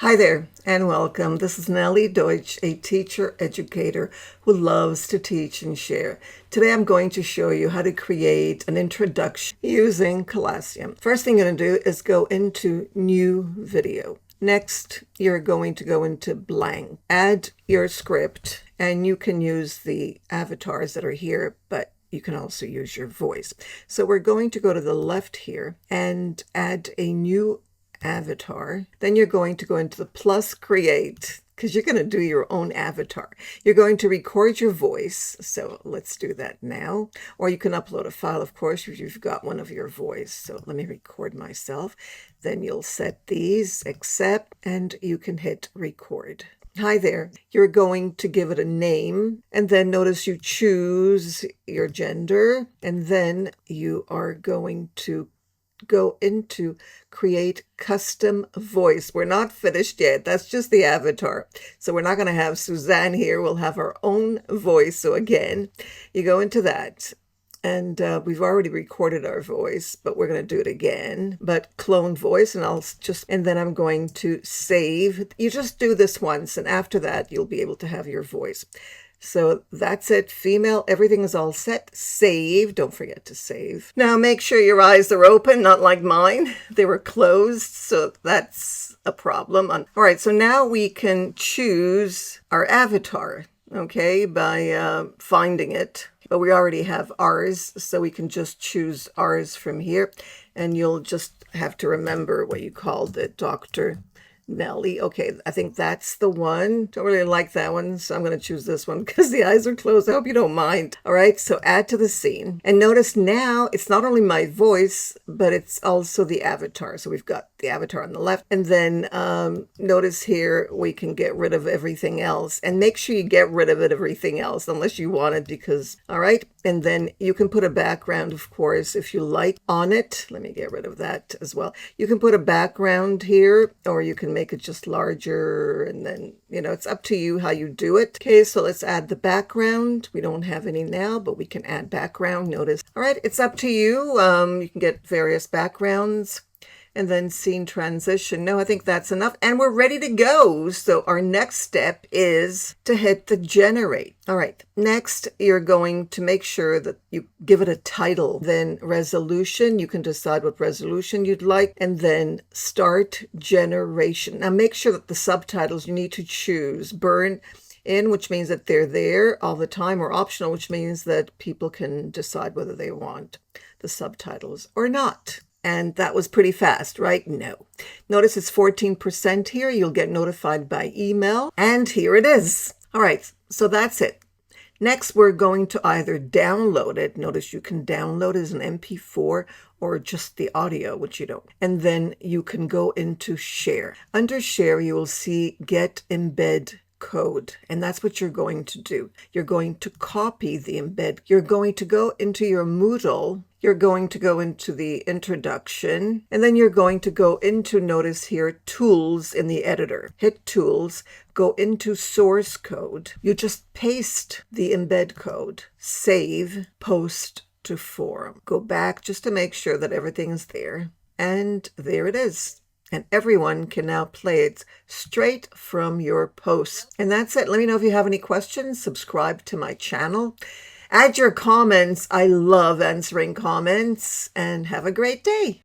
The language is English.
Hi there and welcome. This is Nellie Deutsch, a teacher educator who loves to teach and share. Today I'm going to show you how to create an introduction using Colossyan. First thing you're going to do is go into New Video. Next, you're going to go into Blank. Add your script, and you can use the avatars that are here, but you can also use your voice. So we're going to go to the left here and add a new avatar. Then you're going to go into the plus create, because you're going to do your own avatar. You're going to record your voice. So let's do that now. Or you can upload a file, of course, if you've got one of your voice. So let me record myself. Then you'll set these, accept, and you can hit record. Hi there. You're going to give it a name, and then notice you choose your gender, and then you are going to go into create custom voice. We're not finished yet. That's just the avatar. So we're not going to have Suzanne here. We'll have our own voice. So again, you go into that. And we've already recorded our voice, but we're going to do it again. But clone voice, and then I'm going to save. You just do this once, and after that, you'll be able to have your voice. So that's it. Female, everything is all set. Save. Don't forget to save. Now make sure your eyes are open, not like mine. They were closed, so that's a problem. All right, so now we can choose our avatar, okay, by finding it. But we already have ours, so we can just choose ours from here. And you'll just have to remember what you called it, Dr. Nellie. Okay, I think that's the one. Don't really like that one, so I'm going to choose this one because the eyes are closed. I hope you don't mind. All right, so add to the scene. And notice now it's not only my voice, but it's also the avatar. So we've got the avatar on the left. And then notice here we can get rid of everything else. And make sure you get rid of everything else unless you want it because, all right. And then you can put a background, of course, if you like on it. Let me get rid of that as well. You can put a background here, or you can make it just larger, and then, it's up to you how you do it. Okay, so let's add the background. We don't have any now, but we can add background. Notice. All right, it's up to you. You can get various backgrounds. And then scene transition. No, I think that's enough. And we're ready to go. So our next step is to hit the generate. All right. Next, you're going to make sure that you give it a title. Then resolution. You can decide what resolution you'd like. And then start generation. Now make sure that the subtitles you need to choose burn in, which means that they're there all the time, or optional, which means that people can decide whether they want the subtitles or not. And that was pretty fast, right? No. Notice it's 14% here. You'll get notified by email. And here it is. All right, so that's it. Next, we're going to either download it. Notice you can download it as an MP4 or just the audio, which you don't. And then you can go into share. Under share, you will see get embed code. And that's what you're going to do. You're going to copy the embed. You're going to go into your Moodle. You're going to go into the introduction, and then you're going to go into, notice here, tools in the editor. Hit tools, go into source code. You just paste the embed code, save, post to forum. Go back just to make sure that everything is there. And there it is. And everyone can now play it straight from your post. And that's it. Let me know if you have any questions. Subscribe to my channel. Add your comments. I love answering comments. And have a great day.